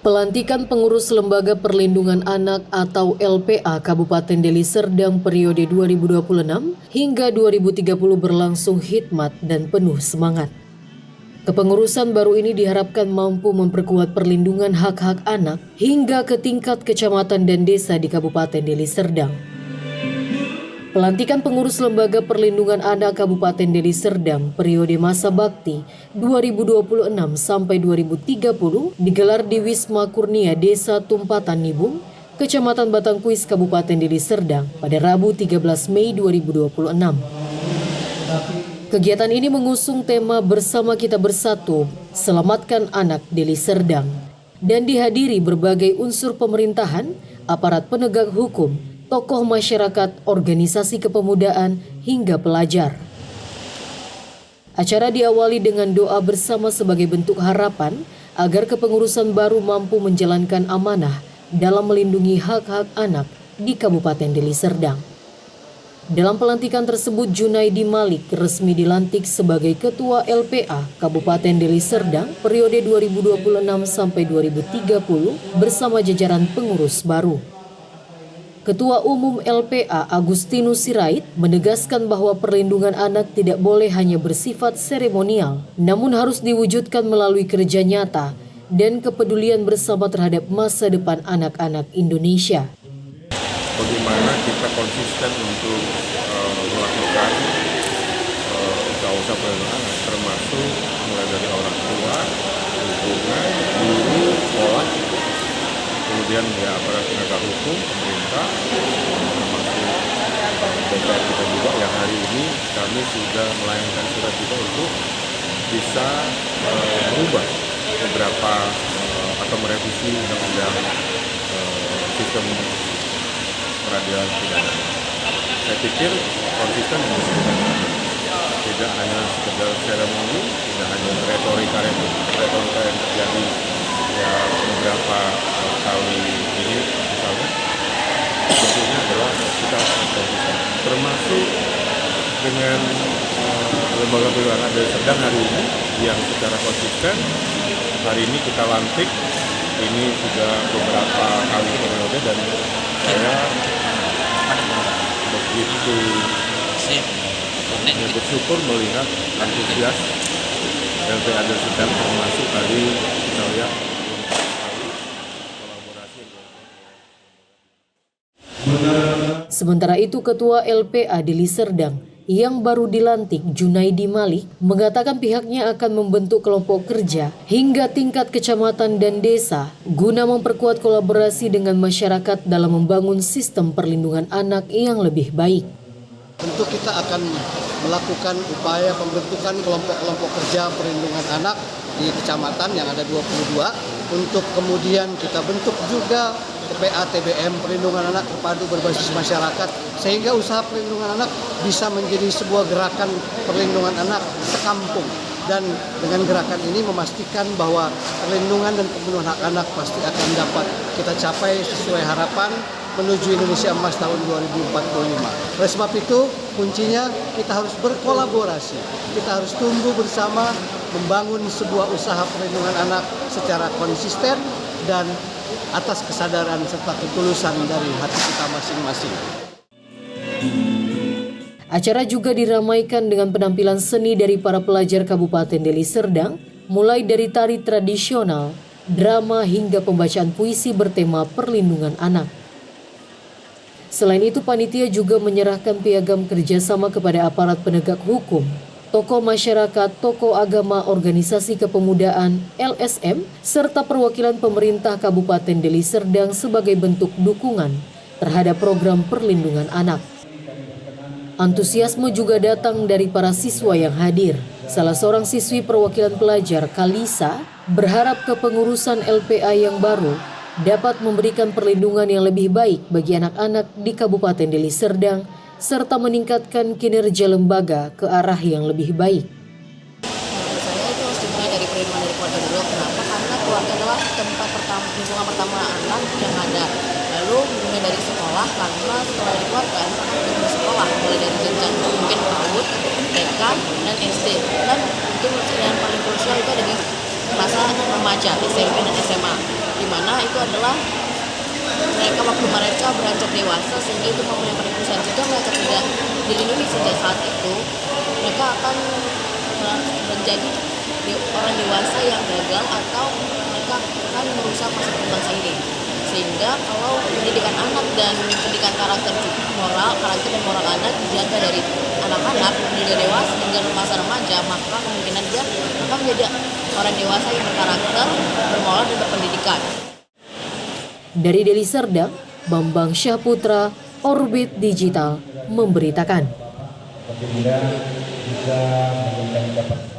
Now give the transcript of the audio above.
Pelantikan pengurus Lembaga Perlindungan Anak atau LPA Kabupaten Deli Serdang periode 2026 hingga 2030 berlangsung hikmat dan penuh semangat. Kepengurusan baru ini diharapkan mampu memperkuat perlindungan hak-hak anak hingga ke tingkat kecamatan dan desa di Kabupaten Deli Serdang. Pelantikan pengurus Lembaga Perlindungan Anak Kabupaten Deli Serdang periode masa bakti 2026 sampai 2030 digelar di Wisma Kurnia Desa Tumpatan Nibung, Kecamatan Batangkuis, Kabupaten Deli Serdang pada Rabu 13 Mei 2026. Kegiatan ini mengusung tema Bersama Kita Bersatu, Selamatkan Anak Deli Serdang, dan dihadiri berbagai unsur pemerintahan, aparat penegak hukum, tokoh masyarakat, organisasi kepemudaan, hingga pelajar. Acara diawali dengan doa bersama sebagai bentuk harapan agar kepengurusan baru mampu menjalankan amanah dalam melindungi hak-hak anak di Kabupaten Deli Serdang. Dalam pelantikan tersebut, Junaidi Malik resmi dilantik sebagai Ketua LPA Kabupaten Deli Serdang periode 2026 sampai 2030 bersama jajaran pengurus baru. Ketua Umum LPA Agustinus Sirait menegaskan bahwa perlindungan anak tidak boleh hanya bersifat seremonial, namun harus diwujudkan melalui kerja nyata dan kepedulian bersama terhadap masa depan anak-anak Indonesia. Bagaimana kita konsisten untuk melakukan usaha-usaha perlindungan anak, termasuk mulai dari orang tua, lingkungan, guru, sekolah, kemudian ya aparat penegak hukum, pemerintah, termasuk DPR kita juga yang hari ini kami sudah melayangkan surat juga untuk bisa merubah beberapa atau merevisi undang-undang sistem peradilan pidana. Saya pikir konsisten tidak hanya sekedar seremoni, tidak hanya retorika yang terjadi ya beberapa kali ini misalnya, tentunya adalah kita konsisten, termasuk dengan lembaga perlindungan Deli Serdang hari ini yang secara konsisten hari ini kita lantik ini sudah beberapa kali periode, dan saya begitu bersyukur melihat antusias LPA Deli Serdang, termasuk tadi kita lihat Sementara itu, Ketua LPA Deli Serdang yang baru dilantik, Junaidi Malik, mengatakan pihaknya akan membentuk kelompok kerja hingga tingkat kecamatan dan desa guna memperkuat kolaborasi dengan masyarakat dalam membangun sistem perlindungan anak yang lebih baik. Tentu kita akan melakukan upaya pembentukan kelompok-kelompok kerja perlindungan anak di kecamatan yang ada 22, untuk kemudian kita bentuk juga TPA TBM perlindungan anak terpadu berbasis masyarakat, sehingga usaha perlindungan anak bisa menjadi sebuah gerakan perlindungan anak sekampung, dan dengan gerakan ini memastikan bahwa perlindungan dan pemenuhan hak anak pasti akan dapat kita capai sesuai harapan menuju Indonesia Emas tahun 2045. Oleh sebab itu, kuncinya kita harus berkolaborasi. Kita harus tumbuh bersama membangun sebuah usaha perlindungan anak secara konsisten dan atas kesadaran serta ketulusan dari hati kita masing-masing. Acara juga diramaikan dengan penampilan seni dari para pelajar Kabupaten Deli Serdang, mulai dari tari tradisional, drama hingga pembacaan puisi bertema perlindungan anak. Selain itu, panitia juga menyerahkan piagam kerjasama kepada aparat penegak hukum, tokoh masyarakat, tokoh agama, organisasi kepemudaan, LSM, serta perwakilan pemerintah Kabupaten Deli Serdang sebagai bentuk dukungan terhadap program perlindungan anak. Antusiasme juga datang dari para siswa yang hadir. Salah seorang siswi perwakilan pelajar, Kalisa, berharap kepengurusan LPA yang baru dapat memberikan perlindungan yang lebih baik bagi anak-anak di Kabupaten Deli Serdang, serta meningkatkan kinerja lembaga ke arah yang lebih baik. Menurut saya itu harus dimulai dari perlindungan dari keluarga dulu. Kenapa? Karena keluarga adalah tempat pertama, lingkungan pertama anak yang ada. Lalu mulai dari sekolah, karena setelah dari keluarga anak akan di sekolah, mulai dari jenjang mungkin PAUD, TK, dan SD. Dan itu yang paling krusial itu ada di masa remaja, SMP dan SMA. di mana itu adalah waktu mereka beranjak dewasa, sehingga itu mempunyai perusahaan jika mereka tidak dilindungi sejak saat itu, mereka akan menjadi orang dewasa yang gagal atau mereka akan merusak masa depan bangsa ini. Sehingga kalau pendidikan anak dan pendidikan karakter dan moral anak dijaga dari anak-anak hingga dewasa hingga masa remaja, maka kemungkinan dia akan menjadi orang dewasa yang berkarakter, bermoral dan berpendidikan. Dari Deli Serdang, Bambang Syahputra, Orbit Digital memberitakan. Kemudian bisa memberikan dapat